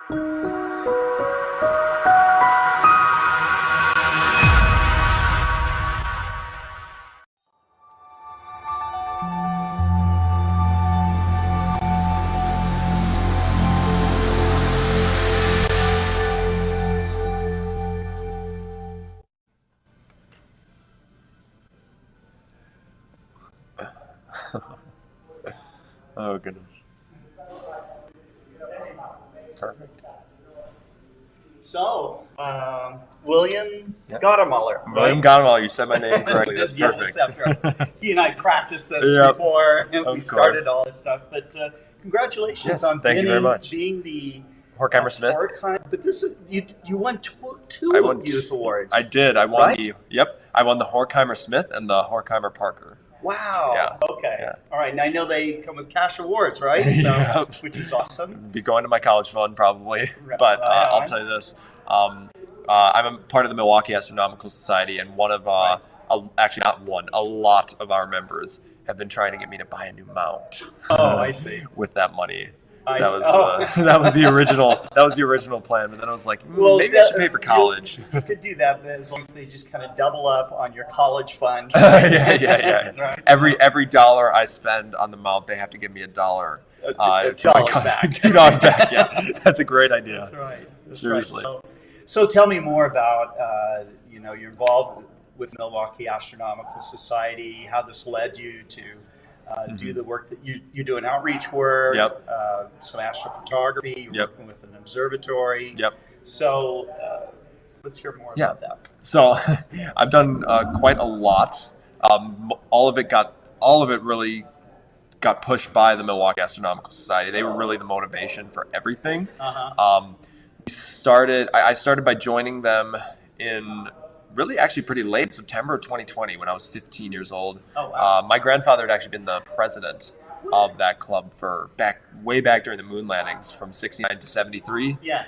Oh, goodness. Perfect. So, William Gottemoller. William Gottemoller, you said my name correctly. That's Yeah, perfect. that's after he and I practiced this Yep. before Of we started course. all this stuff. But congratulations Yes, on thank you very much. being the Horkheimer Smith. But this is you won two I won youth awards. I did. I won Right? I won the Horkheimer Smith and the Horkheimer Parker. Wow. Yeah. Okay. Yeah. All right. And I know they come with cash awards, right? So, Yep. which is awesome. Be going to my college fund probably, Right but I'll on. tell you this: I'm a part of the Milwaukee Astronomical Society, and one of actually not one, a lot of our members have been trying to get me to buy a new mount. Oh, I see. With that money. I That see. was that was the original. That was the original plan, but then I was like, maybe I should pay for college. You could do that, but as long as they just kind of double up on your college fund. Yeah. Right. Every dollar I spend on the mount, they have to give me $1. $2 back. $2 back. Yeah, that's a great idea. That's right. That's Seriously. Right. So tell me more about you're involved with Milwaukee Astronomical Society. How this led you to do the work that you're doing, outreach work. Yep. Some astrophotography. You're working with an observatory. Yep. So let's hear more about that. So I've done quite a lot. All of it really got pushed by the Milwaukee Astronomical Society. They were really the motivation for everything. I started by joining them in really actually pretty late, September of 2020, when I was 15 years old. Oh, wow. My grandfather had actually been the president of that club for way back during the moon landings from 69 to 73. Yeah.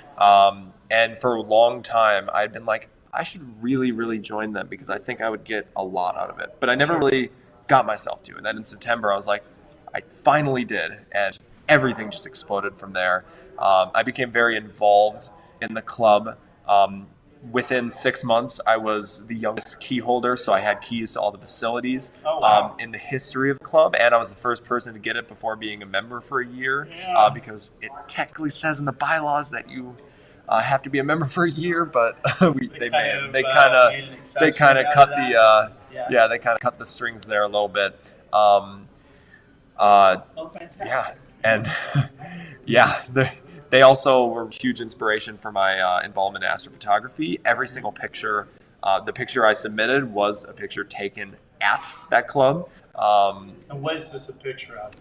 And for a long time, I'd been like, I should really, really join them because I think I would get a lot out of it. But I never really got myself to. And then in September, I was like, I finally did. And everything just exploded from there. I became very involved in the club. Within 6 months, I was the youngest key holder, so I had keys to all the facilities in the history of the club, and I was the first person to get it before being a member for a year, because it technically says in the bylaws that you have to be a member for a year, but they kind of cut the strings there a little bit. Fantastic. Yeah, and They also were a huge inspiration for my involvement in astrophotography. Every single picture, the picture I submitted was a picture taken at that club. And what is this a picture of?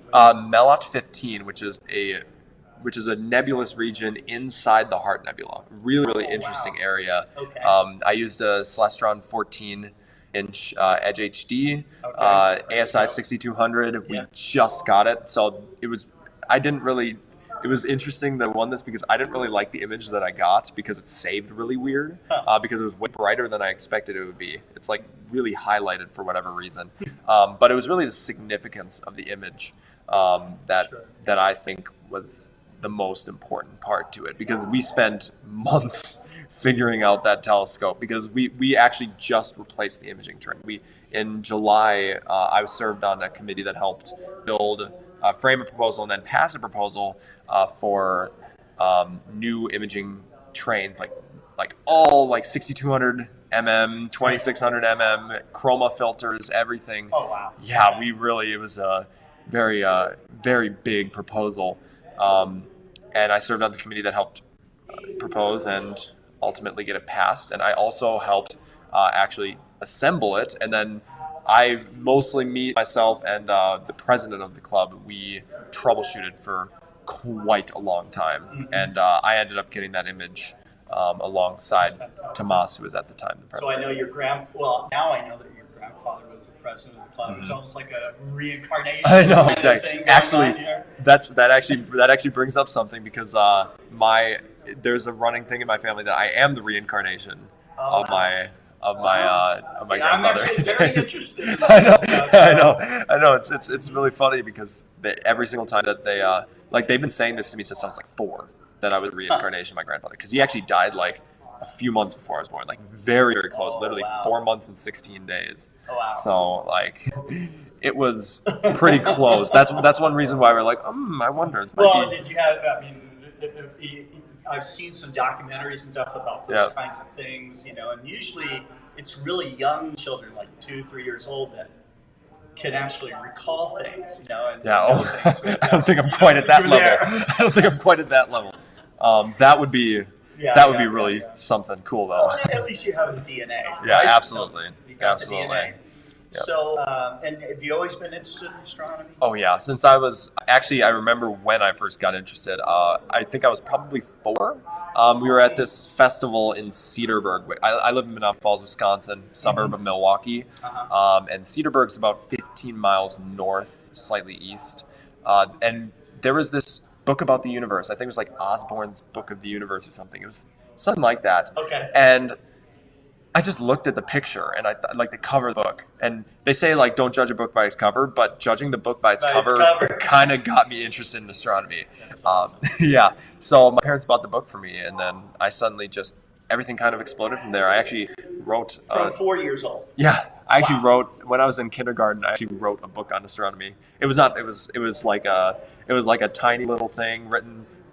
Melotte 15, which is a nebulous region inside the Heart Nebula. Really interesting area. Okay. I used a Celestron 14-inch Edge HD, ASI 6200. We just got it, so it was interesting that I won this because I didn't really like the image that I got because it saved really weird, because it was way brighter than I expected it would be. It's like really highlighted for whatever reason. But it was really the significance of the image that I think was the most important part to it, because we spent months figuring out that telescope because we actually just replaced the imaging tray. In July, I was served on a committee that helped build frame a proposal and then pass a proposal for new imaging trains, like all 6200 mm, 2600 mm, chroma filters, everything. Oh wow! Yeah, it was a very big proposal, and I served on the committee that helped propose and ultimately get it passed. And I also helped actually assemble it, and then I mostly, myself and the president of the club, we troubleshooted for quite a long time. And I ended up getting that image alongside Tomas, who was at the time the president. So I know now I know that your grandfather was the president of the club. It's almost like a reincarnation. I know, kind exactly. Of thing Actually, that actually brings up something, because there's a running thing in my family that I am the reincarnation of my grandfather. I'm actually very interested in I know, stuff, I know. It's really funny because every single time that they've been saying this to me since I was like 4. that I was a reincarnation of my grandfather, because he actually died like a few months before I was born, like very, very close, literally 4 months and 16 days. Oh, wow. So like, it was pretty close. That's one reason why we're like, I wonder. Well, did you have? I mean, I've seen some documentaries and stuff about those kinds of things, you know, and usually it's really young children, like 2-3 years old, that can actually recall things, you know. And I don't think I'm quite at that level. I don't think I'm quite at that level. That would be really something cool, though. Well, at least you have his DNA. Yeah, right? absolutely. So you got absolutely. The DNA. Yep. So, and have you always been interested in astronomy? Oh yeah, since I remember when I first got interested. I think I was probably 4. We were at this festival in Cedarburg. I live in Menomonee Falls, Wisconsin, suburb of Milwaukee, and Cedarburg's about 15 miles north, slightly east. And there was this book about the universe. I think it was like Osborne's Book of the Universe or something. It was something like that. Okay. And I just looked at the picture and I like the cover of the book, and they say like don't judge a book by its cover, but judging the book by its cover kind of got me interested in astronomy. Awesome. Yeah. So my parents bought the book for me, and then I suddenly just everything kind of exploded from there. I actually wrote from 4 years old. Yeah, I actually wrote when I was in kindergarten. I actually wrote a book on astronomy. It was not. It was like a tiny little thing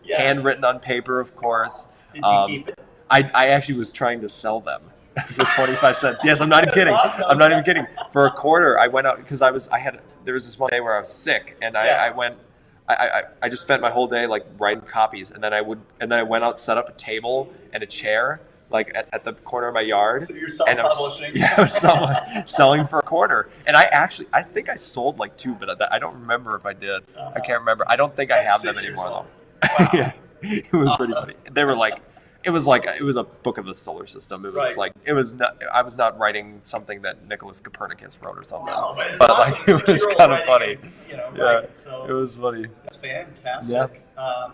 handwritten on paper, of course. Did you keep it? I actually was trying to sell them for 25 cents. Yes, I'm not even kidding. Awesome. I'm not even kidding. For a quarter, I went out because there was this one day where I was sick, and I just spent my whole day like writing copies, and then I went out, set up a table and a chair like at the corner of my yard. So you're self-publishing? I was selling for a quarter, and I think I sold like 2, but I don't remember if I did. I can't remember. I don't think I have them anymore though. Wow. Yeah, it was pretty funny. They were like. It was a book of the solar system. It was I was not writing something that Nicholas Copernicus wrote or something. No, but awesome. like it was kind of funny. Right. So it was funny. That's fantastic. Yeah.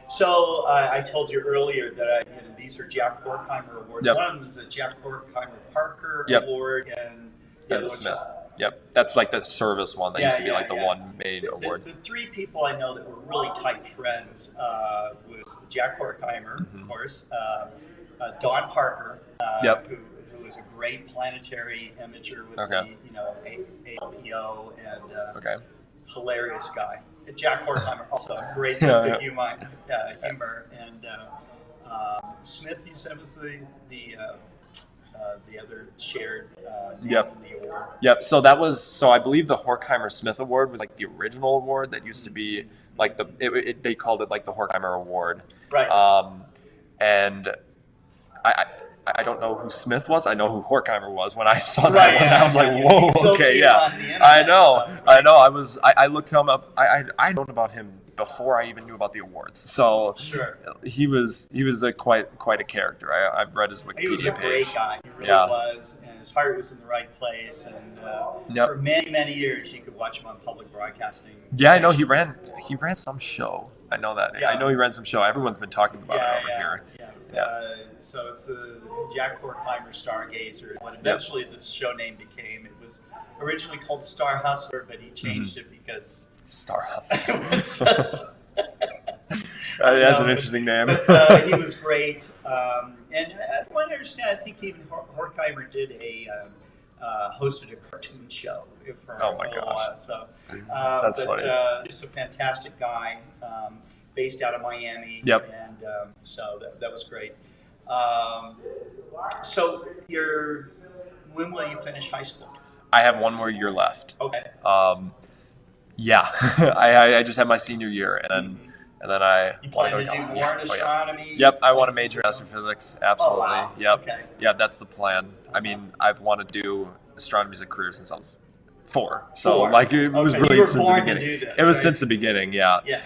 So I told you earlier that these are Jack Horkheimer awards. Yep. One of them is the Jack Horkheimer Parker Award, and the Smith. Yep, that's like the service one that used to be like the one main award. The 3 people I know that were really tight friends was Jack Horkheimer, of course, Don Parker, who was a great planetary imager with the ALPO, and hilarious guy. Jack Horkheimer also a great sense of humor, and Smith, you said, was the other shared name in the award. Yep. So I believe the Horkheimer Smith Award was like the original award that used to be like they called it like the Horkheimer Award. Right. And I don't know who Smith was. I know who Horkheimer was. When I saw that one, I was like, whoa, okay, yeah. I know. I looked him up. I known about him before I even knew about the awards. So he was quite a character. I've read his Wikipedia page. He was a great guy. He really was, and his heart was in the right place. And for many years, you could watch him on public broadcasting. Yeah, I know he ran some show. I know that. Yeah. I know he ran some show. Everyone's been talking about it over here. Yeah. So it's the Jack Horkheimer Stargazer. What eventually this show name became. It was originally called Star Hustler, but he changed it because Star Hustler. It was just that's an interesting name. But he was great, and I want to understand. I think even Horkheimer hosted a cartoon show for a while. So that's funny. Just a fantastic guy, based out of Miami. Yep. And so that was great. So when will you finish high school? I have 1 more year left. Okay. Yeah, I just had my senior year, and then I. You plan to do more in astronomy? Yep, I want to major in astrophysics. Absolutely. Oh, wow. Yep. Okay. Yeah, that's the plan. I mean, I've wanted to do astronomy as a career since I was 4. So like it was really since the beginning. It was since the beginning. Yeah. Yeah.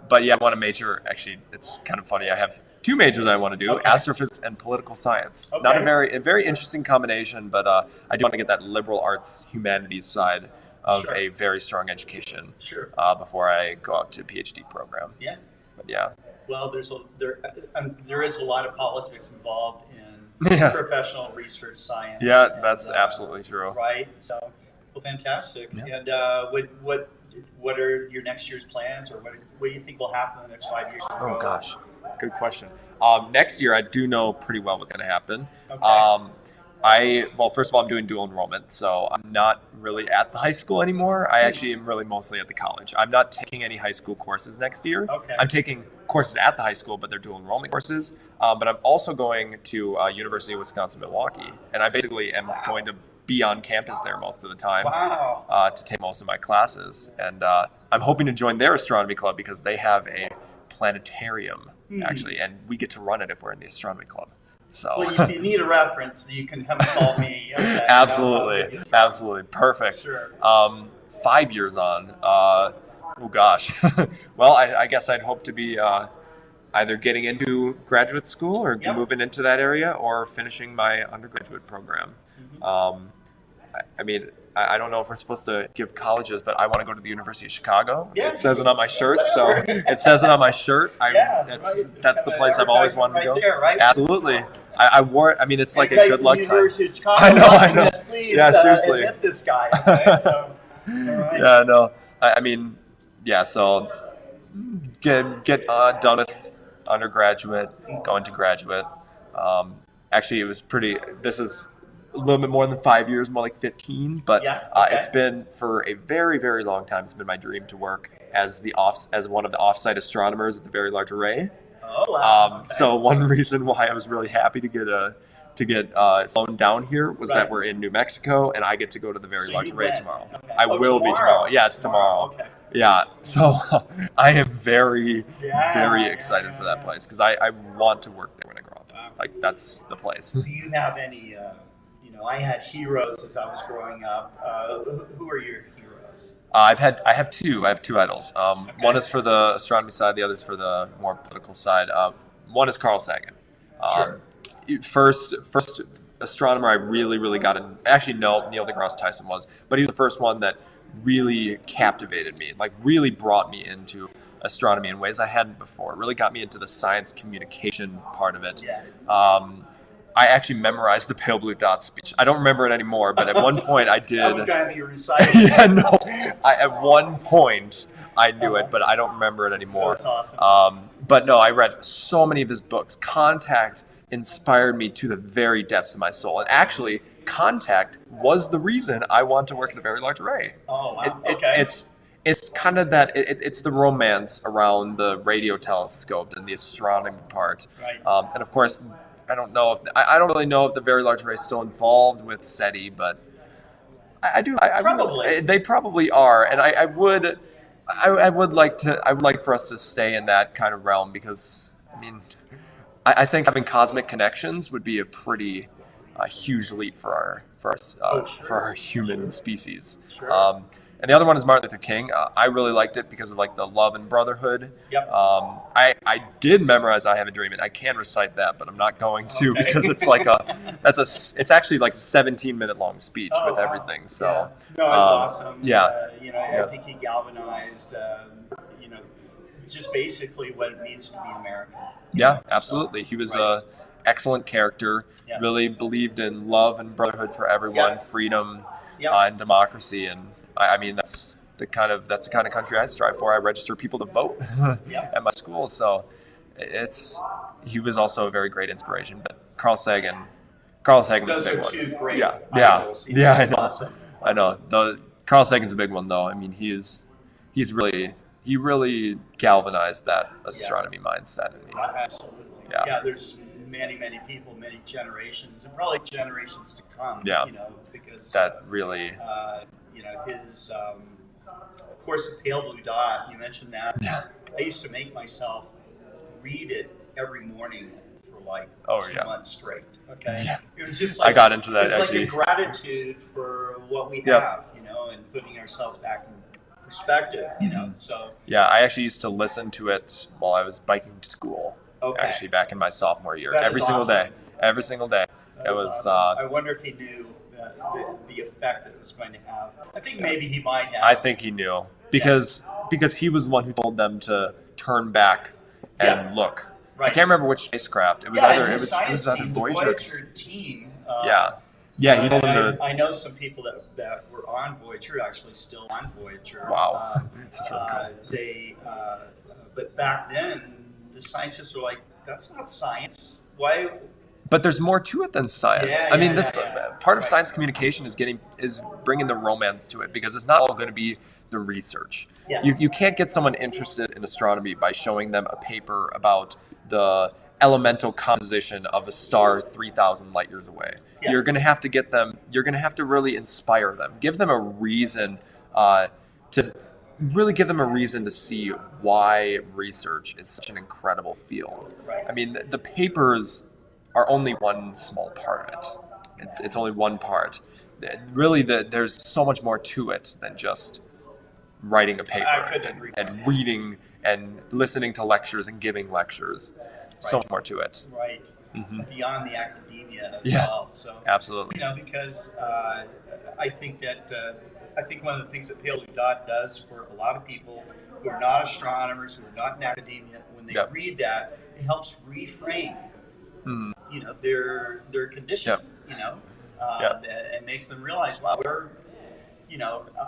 But yeah, I want to major. Actually, it's kind of funny. I have 2 majors I want to do: astrophysics and political science. Okay. Not a very interesting combination, but I do want to get that liberal arts humanities side of a very strong education before I go out to a PhD program. Yeah. But yeah. Well, there is a lot of politics involved in professional research science. Yeah, that's absolutely true. Right. So, well, fantastic. Yeah. And what what are your next year's plans, or what do you think will happen in the next 5 years? Oh gosh, good question. Next year, I do know pretty well what's going to happen. Okay. Well, first of all, I'm doing dual enrollment, so I'm not really at the high school anymore. I actually am really mostly at the college. I'm not taking any high school courses next year. Okay. I'm taking courses at the high school, but they're dual enrollment courses. But I'm also going to University of Wisconsin-Milwaukee, and I basically am going to be on campus there most of the time. Wow. To take most of my classes. And I'm hoping to join their astronomy club because they have a planetarium, actually, and we get to run it if we're in the astronomy club. So, well, if you need a reference, you can come and call me. Okay, absolutely, absolutely, perfect. Sure. 5 years on. Oh gosh. Well, I guess I'd hope to be either getting into graduate school or moving into that area, or finishing my undergraduate program. I mean, I don't know if we're supposed to give colleges, but I want to go to the University of Chicago. Yeah, it says it on my shirt, so it says it on my shirt. That's the place I've always wanted to go. There, right? Absolutely. I wore it. I mean, it's like a good luck sign. Chicago, I know. Please, yeah, seriously. Admit this guy. Okay? So, all right. Yeah, no. I mean, yeah. So get done with undergraduate, go into graduate. Actually, it was pretty. This is a little bit more than 5 years, more like 15. But it's been for a very, very long time. It's been my dream to work as one of the offsite astronomers at the Very Large Array. Oh wow! So one reason why I was really happy to get flown down here was that we're in New Mexico, and I get to go to the Very Large Array tomorrow. Okay. I will be tomorrow. Yeah, it's tomorrow. Okay. Yeah, so I am very, very excited for that place because I want to work there when I grow up. Wow. Like, that's the place. Do you have any? I had heroes as I was growing up. Who are your heroes? I have two idols. One is for the astronomy side, the other is for the more political side. One is Carl Sagan. Sure. First astronomer I really got in. Actually, no, Neil deGrasse Tyson was, but he was the first one that really captivated me, like really brought me into astronomy in ways I hadn't before. It really got me into the science communication part of it. Yeah. I actually memorized the pale blue dot speech. I don't remember it anymore, but at one point I did. I was going to have you recite. Yeah, no. At one point I knew it, but I don't remember it anymore. That's awesome. But no, I read so many of his books. Contact inspired me to the very depths of my soul. And actually, Contact was the reason I want to work at a Very Large Array. Oh, wow. Okay. It's kind of that, it's the romance around the radio telescope and the astronomy part. Right. And of course, I don't really know if the Very Large Array is still involved with SETI, but I do. Probably. They probably are, and I would like for us to stay in that kind of realm because, I mean, I think having cosmic connections would be a pretty huge leap for our human species. Sure. And the other one is Martin Luther King. I really liked it because of like the love and brotherhood. Yep. I did memorize "I Have a Dream," and I can recite that, but I'm not going to because it's like it's actually like a 17-minute long speech with everything. So no, it's awesome. Yeah. I think he galvanized, just basically what it means to be American. Yeah, absolutely. He was a excellent character. Yeah. Really believed in love and brotherhood for everyone, freedom, and democracy. And I mean, that's the kind of country I strive for. I register people to vote at my school. So he was also a very great inspiration. But Carl Sagan was a big one. Those are two great idols. Yeah, I know. Awesome. I know. Carl Sagan's a big one, though. I mean, he really galvanized that astronomy mindset in me. Absolutely. Yeah. There's many people, many generations, and probably generations to come. Yeah. Because that really. His, of course, the pale blue dot. You mentioned that. Yeah. I used to make myself read it every morning for like 2 months straight. Okay. Yeah. It was just like I got into that. It's actually. like a gratitude for what we have, and putting ourselves back in perspective, So yeah, I actually used to listen to it while I was biking to school. Okay. Actually, back in my sophomore year, That every is single awesome. day. Every single day. That It is was. awesome. I wonder if he knew the effect that it was going to have. I think maybe he might have. I think he knew because he was the one who told them to turn back and look. Right. I can't remember which spacecraft. It was it either was Voyager. The Voyager team. Yeah, he told him to. I know some people that were on Voyager, actually still on Voyager. Wow, that's really cool. But back then, the scientists were like, "That's not science. Why?" But there's more to it than science. Yeah, I mean, part of Right. science communication is bringing the romance to it, because it's not all going to be the research. Yeah. You can't get someone interested in astronomy by showing them a paper about the elemental composition of a star 3,000 light years away. Yeah. You're going to have to get them. You're going to have to really inspire them. Give them a reason to really give them a reason to see why research is such an incredible field. Right. I mean, the papers are only one small part of it. It's only one part. Really, there's so much more to it than just writing a paper and reading and listening to lectures and giving lectures. So much more to it. Right. Mm-hmm. Beyond the academia as well. So absolutely. Because I think one of the things that Pale Blue Dot does for a lot of people who are not astronomers, who are not in academia, when they read that, it helps reframe. Their condition. And makes them realize, wow, we're,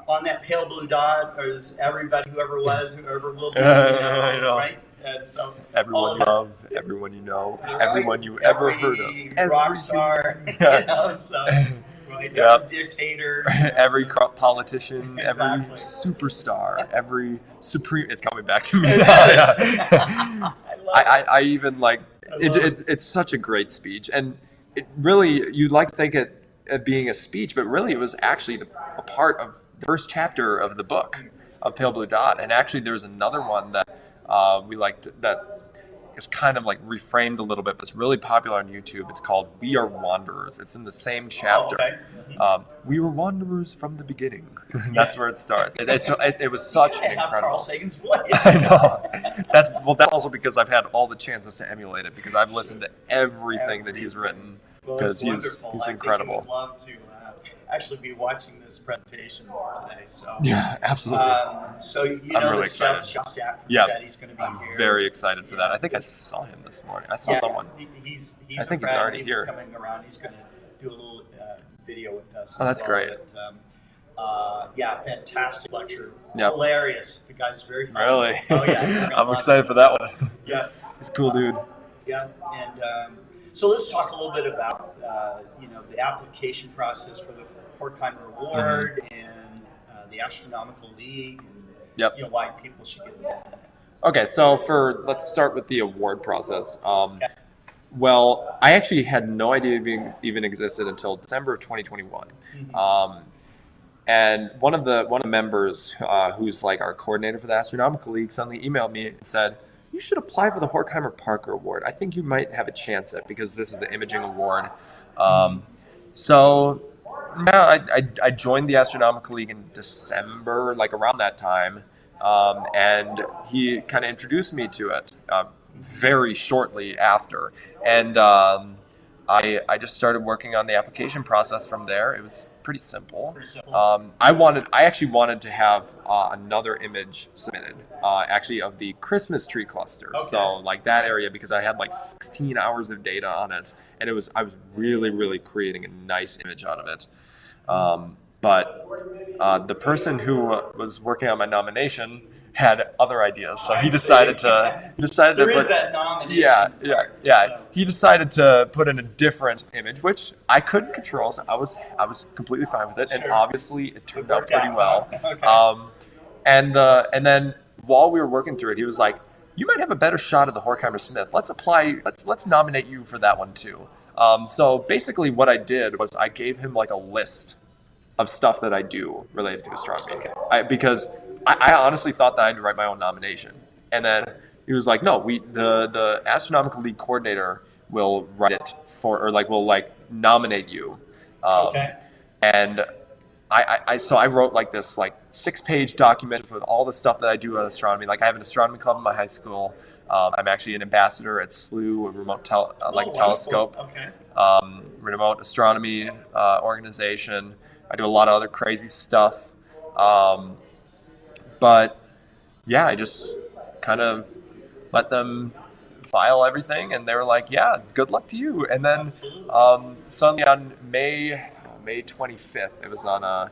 on that pale blue dot, there's everybody who ever was, who ever will be, right? And so everyone you love, everyone you know, everyone you ever heard of, every rock star, every dictator, every politician, every superstar, every supreme. It's coming back to me. I even like it. It's such a great speech, and it really, you'd like to think it being a speech, but really it was actually a part of the first chapter of the book of Pale Blue Dot. And actually there's another one that we liked that is kind of like reframed a little bit, but it's really popular on YouTube. It's called We Are Wanderers. It's in the same chapter. We were wanderers from the beginning. That's where it starts. It was such an incredible. Carl Sagan's voice. I know. That's also because I've had all the chances to emulate it, because I've listened to everything that he's written, because he's incredible. I would love to actually be watching this presentation today. So yeah, absolutely. So I'm really excited. He's going to be I'm here. very excited for that. I think I saw him this morning. I saw someone. He's I think he's already here. Coming around. He's going to do a little video with us. Oh, that's great. But, fantastic lecture. Hilarious. The guy's very funny. Really? Oh yeah. I'm excited for that one. Yeah. He's a cool dude. Yeah, and so let's talk a little bit about the application process for the Horkheimer Award and the Astronomical League, and why people should get involved in it. Okay, so let's start with the award process. Well, I actually had no idea it even existed until December of 2021. Mm-hmm. And one of the members, who's like our coordinator for the Astronomical League, suddenly emailed me and said, "You should apply for the Horkheimer Parker Award. I think you might have a chance at it, because this is the imaging award." So I joined the Astronomical League in December, like around that time, and he kind of introduced me to it very shortly after, and I just started working on the application process from there. It was pretty simple. I actually wanted to have another image submitted, actually of the Christmas tree cluster. Okay. So like that area, because I had like 16 hours of data on it, and I was really, really creating a nice image out of it. But the person who was working on my nomination had other ideas, so he decided to there put is that nomination. Yeah. He decided to put in a different image, which I couldn't control, so I was completely fine with it, and obviously it turned out pretty well. Okay. And then while we were working through it, he was like, "You might have a better shot at the Horkheimer Smith. Let's apply. Let's nominate you for that one too." So basically, what I did was I gave him like a list of stuff that I do related to astronomy, because I honestly thought that I'd write my own nomination, and then he was like, "No, the Astronomical League coordinator will write it will nominate you." And I wrote like this 6-page document with all the stuff that I do on astronomy. Like I have an astronomy club in my high school. I'm actually an ambassador at SLU, a remote telescope, remote astronomy organization. I do a lot of other crazy stuff. But yeah, I just kind of let them file everything, and they were like, "Yeah, good luck to you." And then suddenly on May May 25th. It was on a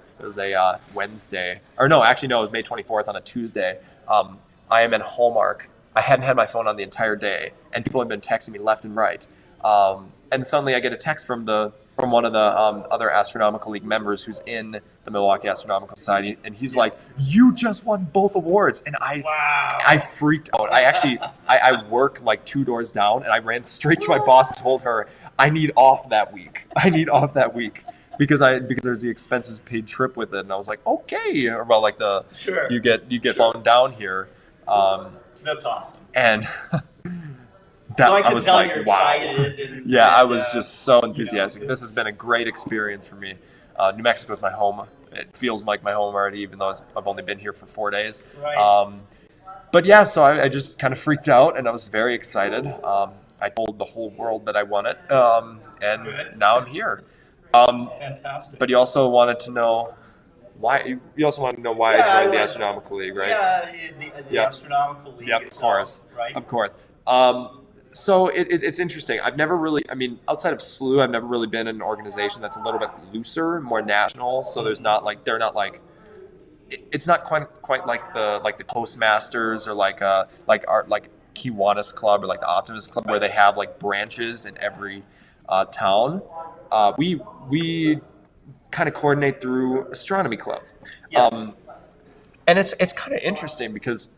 Wednesday, or no, actually no, it was May 24th on a Tuesday. I am in Hallmark. I hadn't had my phone on the entire day, and people have been texting me left and right. And suddenly I get a text from one of the other Astronomical League members who's in the Milwaukee Astronomical Society, and he's like, "You just won both awards," and I freaked out. I work like 2 doors down, and I ran straight to my boss and told her, "I need off that week. Because there's the expenses paid trip with it." And I was like, "Okay," about like you get flown down here. That's awesome. And that I was tell like, you're wow. Excited I was just so enthusiastic. This has been a great experience for me. New Mexico is my home. It feels like my home already, even though I've only been here for 4 days. Right. But yeah, so I just kind of freaked out, and I was very excited. I told the whole world that I won it, and Good. now I'm here. Fantastic. But you also wanted to know why. You also wanted to know why I joined the Astronomical League, right? Yeah, the Astronomical League. Yep, itself, of course. Right. Of course. So it's interesting. I've never really, outside of SLU, I've never really been in an organization that's a little bit looser, more national. So they're not like, it's not quite like the Postmasters or like Kiwanis Club or like the Optimist Club, where they have like branches in every town. We kind of coordinate through astronomy clubs. Yes. And it's kind of interesting because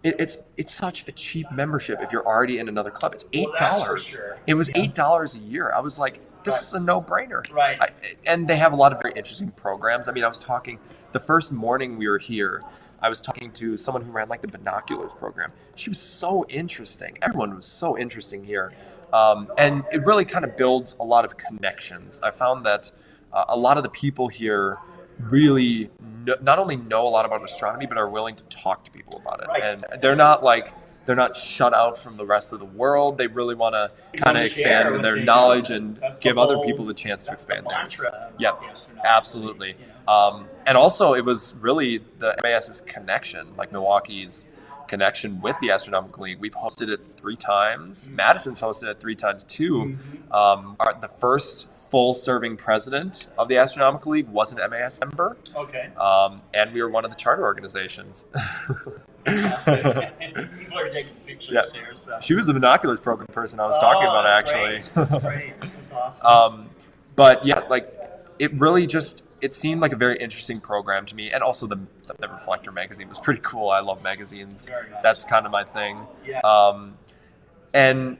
it's such a cheap membership if you're already in another club. It's $8. Well, that's for sure. It was $8 a year. I was like, this is a no-brainer. Right. And they have a lot of very interesting programs. I was talking the first morning we were here. I was talking to someone who ran like the binoculars program. She was so interesting. Everyone was so interesting here, and it really kind of builds a lot of connections. I found that a lot of the people here really not only know a lot about astronomy, but are willing to talk to people about it. Right. And they're not shut out from the rest of the world. They really want to kind of expand their knowledge and give other people the chance to expand theirs. Yep, absolutely. And also, it was really the MAS's connection, like Milwaukee's connection with the Astronomical League. We've hosted it 3 times. Madison's hosted it 3 times too. The first full-serving president of the Astronomical League was an MAS member. Okay. And we were one of the charter organizations. Fantastic. People are taking pictures here. So. She was the binoculars program person I was talking about, actually. That's great. That's awesome. But yeah, like it really it seemed like a very interesting program to me. And also the Reflector magazine was pretty cool. I love magazines. Very nice. That's kind of my thing. Yeah. And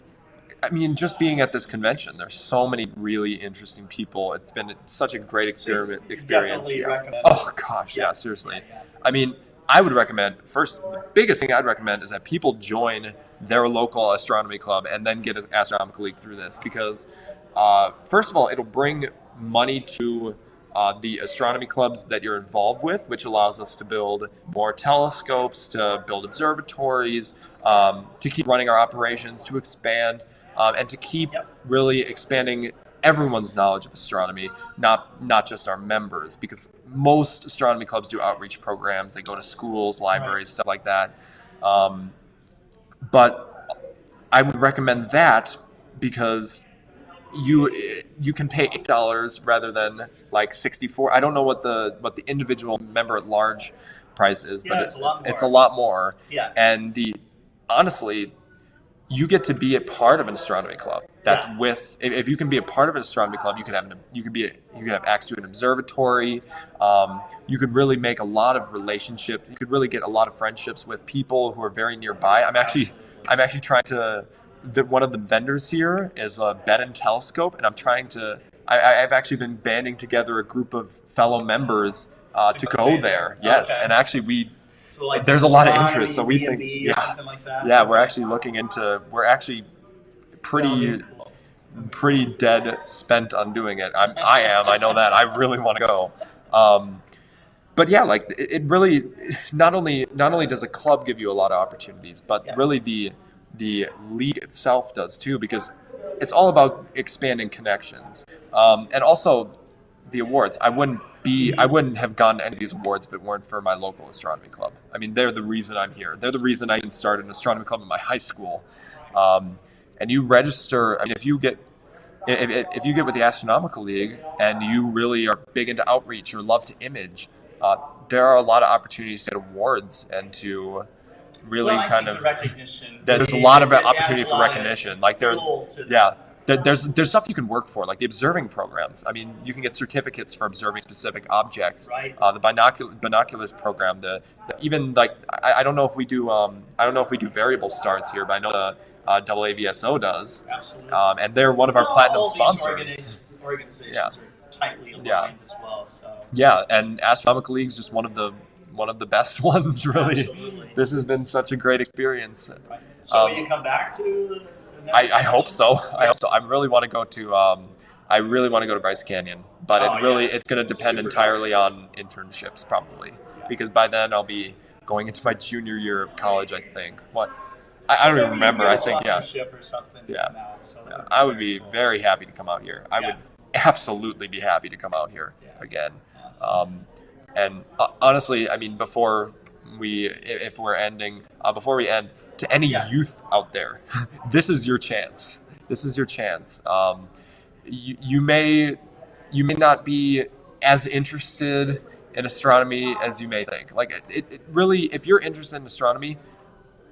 just being at this convention, there's so many really interesting people. It's been such a great experience. Definitely recommend. Oh gosh, yeah, seriously. Yeah. I would recommend, first, the biggest thing I'd recommend is that people join their local astronomy club and then get an Astronomical League through this, because first of all, it'll bring money to the astronomy clubs that you're involved with, which allows us to build more telescopes, to build observatories, to keep running our operations, to expand, and to keep really expanding everyone's knowledge of astronomy, not just our members, because most astronomy clubs do outreach programs. They go to schools, libraries, stuff like that. But I would recommend that because you can pay $8 rather than like $64. I don't know what the individual member at large price is, but it's a lot more. Yeah. And honestly, you get to be a part of an astronomy club. That's if you can be a part of an astronomy club, you can have access to an observatory. You could really make a lot of relationships. You could really get a lot of friendships with people who are very nearby. I'm actually trying to. One of the vendors here is a Bedin telescope, and I've actually been banding together a group of fellow members to go there. Yes, okay. And actually So like there's a lot of interest, so we B&B think or something like that? Yeah, we're actually pretty dead spent on doing it. I know that. I really want to go. But yeah, like it really not only does a club give you a lot of opportunities, but really the league itself does too, because it's all about expanding connections. And also the awards. I wouldn't have gotten any of these awards if it weren't for my local astronomy club. They're the reason I'm here. They're the reason I even started an astronomy club in my high school. And you register. If you get if you get with the Astronomical League and you really are big into outreach or love to image, there are a lot of opportunities to get awards and to really the recognition. There's a lot of opportunity for recognition. Like there's stuff you can work for, like the observing programs. I mean, you can get certificates for observing specific objects. Right. The binoculars program. Even like I don't know if we do variable stars here, but I know the AAVSO does. Absolutely. And they're one of our platinum all sponsors. These organizations are tightly aligned as well. So. Yeah, and Astronomical League is just one of the best ones, really. Absolutely. This has been such a great experience. Right. So will you come back to? I hope so. I hope so. I really want to go to Bryce Canyon, but it's going to depend entirely on internships probably, because by then I'll be going into my junior year of college. I think. I don't even remember. I think or something. I would be very happy to come out here. I would absolutely be happy to come out here again. Awesome. And honestly, I mean, before we end, to any youth out there, this is your chance. This is your chance. You may not be as interested in astronomy as you may think. Like it really, if you're interested in astronomy,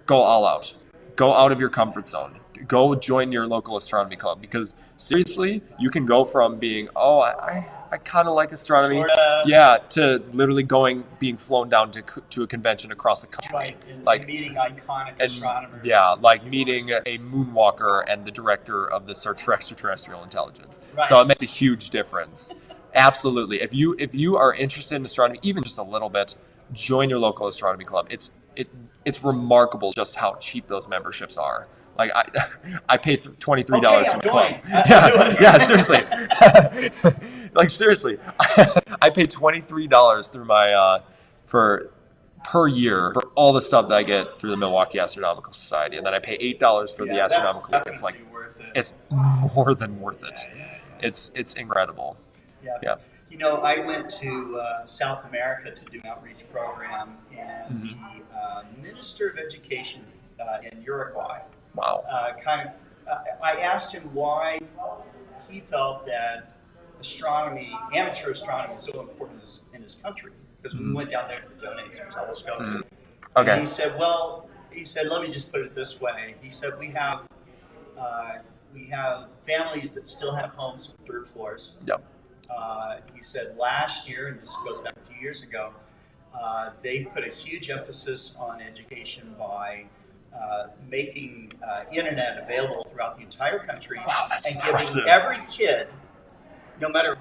go all out. Go out of your comfort zone. Go join your local astronomy club, because seriously, you can go from being, I kind of like astronomy, sorta. To literally being flown down to a convention across the country. Right, and meeting iconic astronomers. Yeah, like meeting a moonwalker and the director of the Search for Extraterrestrial Intelligence. Right. So it makes a huge difference. Absolutely. If you are interested in astronomy, even just a little bit, join your local astronomy club. It's remarkable just how cheap those memberships are. Like I pay $23 for the club. Yeah, seriously. Like seriously, I pay $23 through my per year for all the stuff that I get through the Milwaukee Astronomical Society, and then I pay $8 for the Astronomical League. It's like it's more than worth it. It's incredible. Yeah. You know, I went to South America to do an outreach program, and the Minister of Education in Uruguay. Wow. I asked him why he felt that amateur astronomy, is so important in his country, because we went down there to donate some telescopes. Okay. And he said, let me just put it this way. He said, we have families that still have homes with dirt floors. Yep. He said last year, and this goes back a few years ago, they put a huge emphasis on education by making internet available throughout the entire country. Wow, that's and impressive. Giving every kid, no matter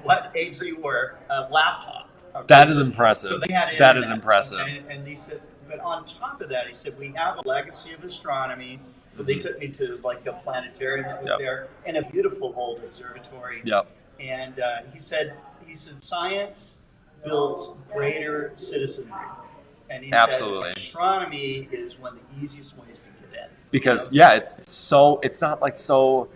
what age they were, a laptop. Okay? That is impressive. So they had internet. That is impressive. And he said, but on top of that, he said, we have a legacy of astronomy. So they took me to like a planetarium that was there, and a beautiful old observatory. Yep. And he said science builds greater citizenry. And he Absolutely. said astronomy is one of the easiest ways to get in. Because it's not like so.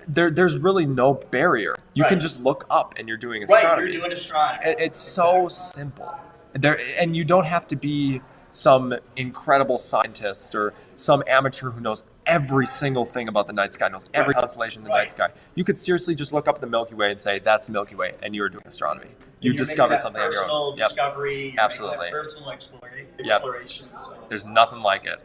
There's really no barrier. You can just look up and you're doing astronomy. Right, you're doing astronomy. It's so simple. And you don't have to be some incredible scientist or some amateur who knows every single thing about the night sky, knows every constellation in the night sky. You could seriously just look up the Milky Way and say, that's the Milky Way, and you're doing astronomy. You discovered something on your own. Discovery, absolutely. Personal exploration. So. There's nothing like it.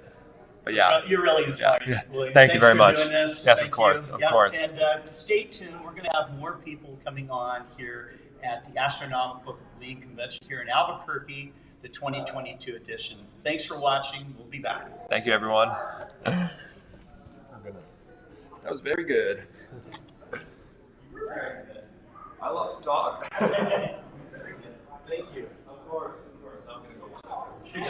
But you're really inspiring. Yeah. William. Thank you very much. Doing this. Yes, Thank of course. you. Of course. And stay tuned. We're going to have more people coming on here at the Astronomical League convention here in Albuquerque, the 2022 edition. Thanks for watching. We'll be back. Thank you, everyone. Oh, goodness. That was very good. Very good. I love to talk. Very good. Thank you. Of course. I'm going to go.